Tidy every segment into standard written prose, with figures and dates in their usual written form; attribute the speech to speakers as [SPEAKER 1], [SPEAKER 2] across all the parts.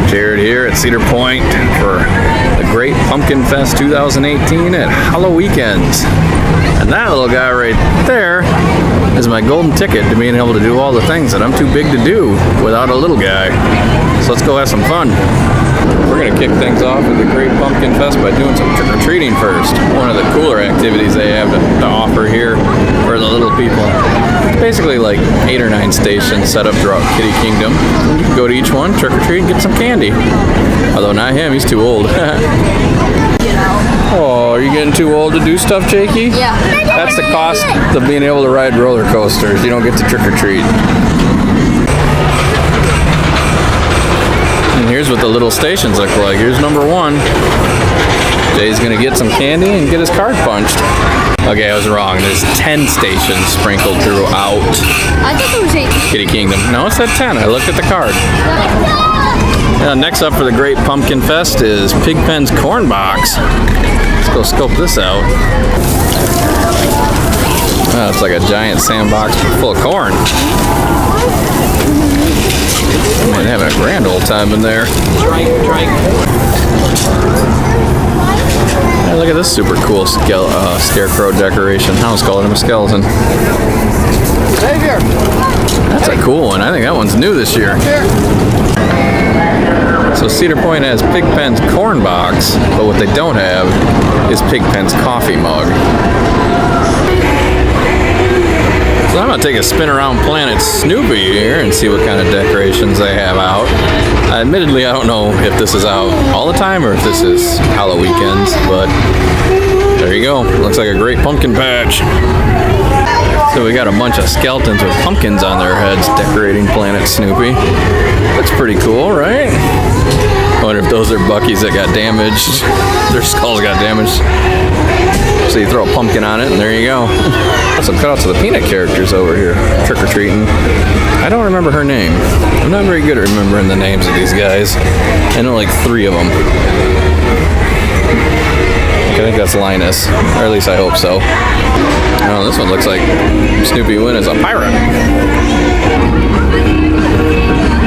[SPEAKER 1] Jared here at Cedar Point for the Great Pumpkin Fest 2018 at Halloweekends. And that little guy right there is my golden ticket to being able to do all the things that I'm too big to do without a little guy. So let's go have some fun. We're going to kick things off at the Great Pumpkin Fest by doing some trick-or-treating first. One of the cooler activities they have to offer here for the little people. It's basically like 8 or 9 stations set up throughout Kitty Kingdom. You can go to each one, trick-or-treat, and get some candy. Although not him, he's too old. Oh, are you getting too old to do stuff, Jakey?
[SPEAKER 2] Yeah.
[SPEAKER 1] That's the cost of being able to ride roller coasters. You don't get to trick-or-treat. And here's what the little stations look like. Here's number 1. Jay's gonna get some candy and get his card punched. Okay, I was wrong. There's 10 stations sprinkled throughout
[SPEAKER 2] I thought it was 8.
[SPEAKER 1] Kitty Kingdom. No, it said 10. I looked at the card. Next up for the Great Pumpkin Fest is Pigpen's Corn Box. Let's go scope this out. Oh, it's like a giant sandbox full of corn. Man, they're having a grand old time in there. Hey, look at this super cool scarecrow decoration. I almost called him a skeleton. That's a cool one. I think that one's new this year. So Cedar Point has Pigpen's Corn Box, but what they don't have is Pigpen's coffee mug. So I'm going to take a spin around Planet Snoopy here and see what kind of decorations they have out. Admittedly, I don't know if this is out all the time or if this is Halloweekends, but there you go. Looks like a great pumpkin patch. So we got a bunch of skeletons with pumpkins on their heads decorating Planet Snoopy. That's pretty cool, right? I wonder if those are Bucky's that got damaged. Their skulls got damaged. So you throw a pumpkin on it and there you go. Some cutouts of the Peanut characters over here, trick-or-treating. I don't remember her name. I'm not very good at remembering the names of these guys. I know like 3 of them. I think that's Linus, or at least I hope so. Oh, this one looks like Snoopy went as a pirate.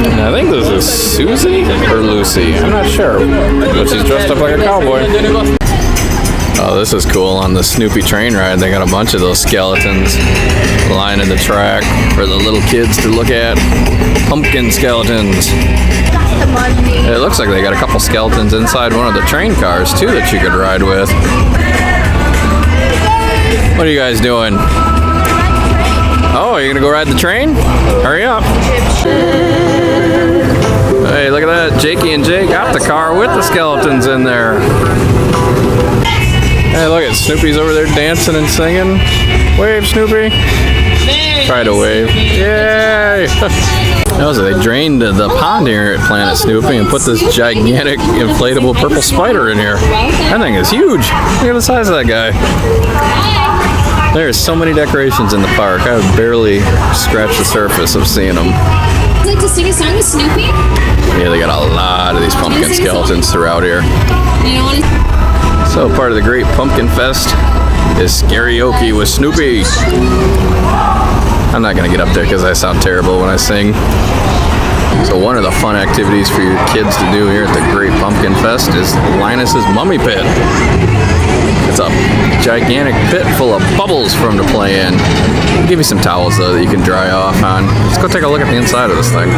[SPEAKER 1] And I think this is Susie or Lucy. I'm not sure, but she's dressed up like a cowboy. Oh, this is cool. On the Snoopy Train ride, they got a bunch of those skeletons lining the track for the little kids to look at. Pumpkin skeletons. It looks like they got a couple skeletons inside one of the train cars, too, that you could ride with. What are you guys doing? Oh, are you gonna go ride the train? Hurry up. Hey, look at that. Jakey and Jay got the car with the skeletons in there. Hey, look at Snoopy's over there dancing and singing. Wave, Snoopy. Try to wave. Yay! They drained the pond here at Planet Snoopy and put this gigantic inflatable purple spider in here. That thing is huge. Look at the size of that guy. There's so many decorations in the park. I've barely scratched the surface of seeing them.
[SPEAKER 2] Would you like to sing a song with Snoopy?
[SPEAKER 1] Yeah, they got a lot of these pumpkin skeletons throughout here.
[SPEAKER 2] You don't want to...
[SPEAKER 1] So part of the Great Pumpkin Fest is karaoke with Snoopy. I'm not going to get up there because I sound terrible when I sing. So one of the fun activities for your kids to do here at the Great Pumpkin Fest is Linus's Mummy Pit. It's a gigantic pit full of bubbles for him to play in. I'll give you some towels though that you can dry off on. Let's go take a look at the inside of this thing.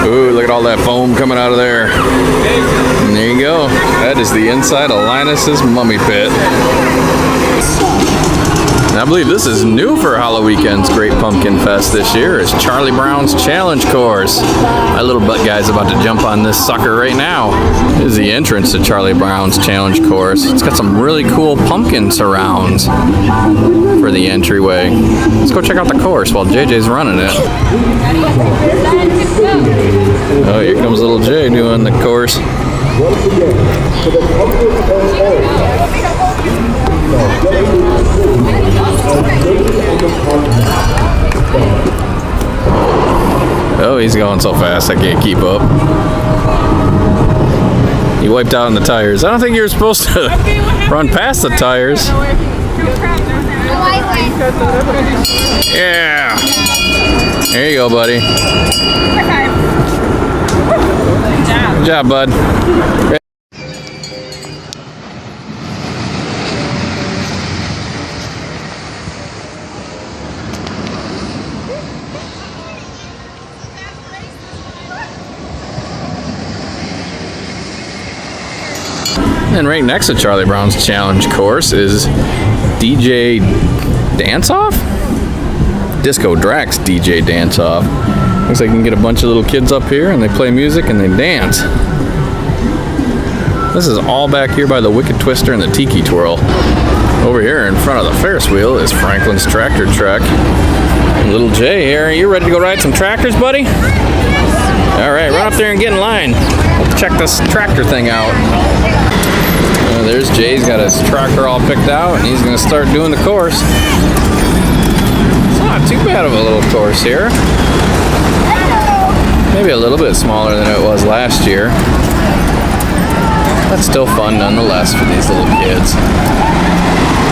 [SPEAKER 1] Ooh, look at all that foam coming out of there. And there you go. That is the inside of Linus's Mummy Pit. And I believe this is new for Halloweekends Great Pumpkin Fest this year, is Charlie Brown's Challenge Course. My little butt guy's about to jump on this sucker right now. This is the entrance to Charlie Brown's Challenge Course. It's got some really cool pumpkin surrounds for the entryway. Let's go check out the course while JJ's running it. Oh, here comes little Jay doing the course. Oh, he's going so fast I can't keep up. He wiped out on the tires. I don't think you were supposed to run past the tires. Yeah. There you go, buddy. Good job, bud. And right next to Charlie Brown's challenge course is DJ Dance-Off? Disco Drax DJ Dance-Off. Looks like you can get a bunch of little kids up here and they play music and they dance. This is all back here by the Wicked Twister and the Tiki Twirl. Over here in front of the Ferris wheel is Franklin's Tractor Trek. And little Jay here, you ready to go ride some tractors, buddy? Alright, run up there and get in line. Let's check this tractor thing out. There's Jay's got his tractor all picked out and he's going to start doing the course. It's not too bad of a little course here. Maybe a little bit smaller than it was last year. That's still fun nonetheless for these little kids.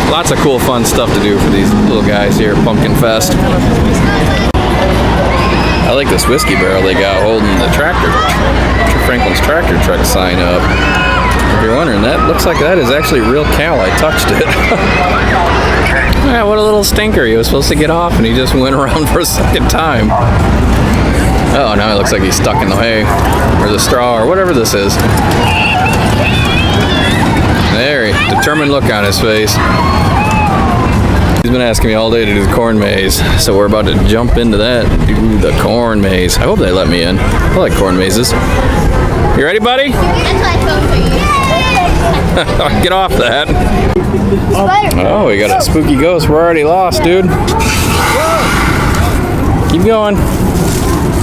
[SPEAKER 1] Lots of cool fun stuff to do for these little guys here at Pumpkin Fest. I like this whiskey barrel they got holding the tractor, Franklin's Tractor Truck sign up. If you're wondering, that looks like that is actually real Cal. I touched it. Yeah, what a little stinker. He was supposed to get off and he just went around for a second time. Oh, now it looks like he's stuck in the hay or the straw or whatever this is. There, determined look on his face. He's been asking me all day to do the corn maze, so we're about to jump into that and do the corn maze. I hope they let me in. I like corn mazes. You ready, buddy? Get off that. Oh, we got a spooky ghost. We're already lost, dude. Keep going.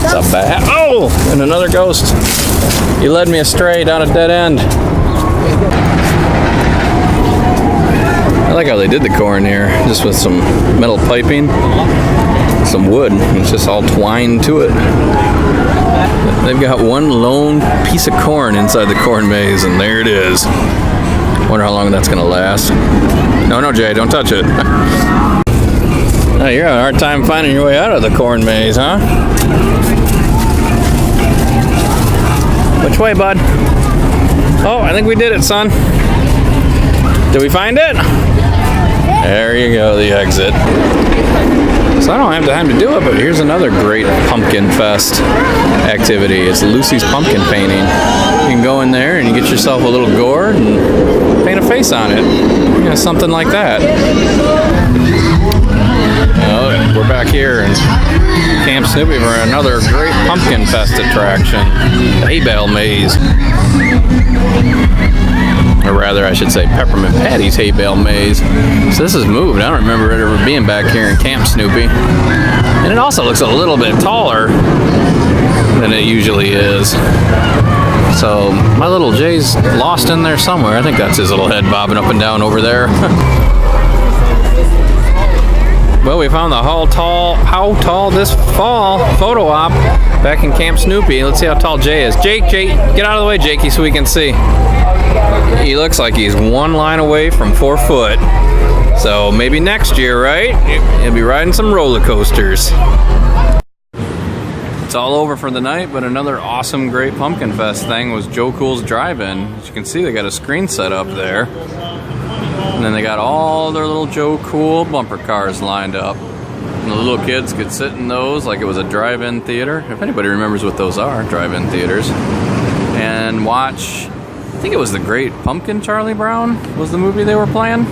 [SPEAKER 1] It's a bat. Oh, and another ghost. You led me astray down a dead end. I like how they did the corn here, just with some metal piping, some wood. It's just all twined to it. They've got one lone piece of corn inside the corn maze, and there it is. Wonder how long that's gonna last. No, Jay, don't touch it. Oh, you're having a hard time finding your way out of the corn maze, huh? Which way, bud? Oh, I think we did it, son. Did we find it? There you go, the exit. So I don't have time to do it, but here's another great Pumpkin Fest activity. It's Lucy's pumpkin painting. You can go in there and you get yourself a little gourd and paint a face on it. You know, something like that. Oh, we're back here in Camp Snoopy for another great Pumpkin Fest attraction, the Hay Bale Maze. Or rather, I should say Peppermint Patty's Hay Bale Maze. So this has moved. I don't remember it ever being back here in Camp Snoopy. And it also looks a little bit taller than it usually is. So my little Jay's lost in there somewhere. I think that's his little head bobbing up and down over there. Well, we found the how tall this fall photo op back in Camp Snoopy. Let's see how tall Jay is. Jake, get out of the way, Jakey, so we can see. He looks like he's one line away from 4 foot. So maybe next year, right? He'll be riding some roller coasters. It's all over for the night, but another awesome, great Pumpkin Fest thing was Joe Cool's Drive-In. As you can see, they got a screen set up there. And then they got all their little Joe Cool bumper cars lined up. And the little kids could sit in those like it was a drive-in theater. If anybody remembers what those are, drive-in theaters. And watch, I think it was The Great Pumpkin Charlie Brown was the movie they were playing.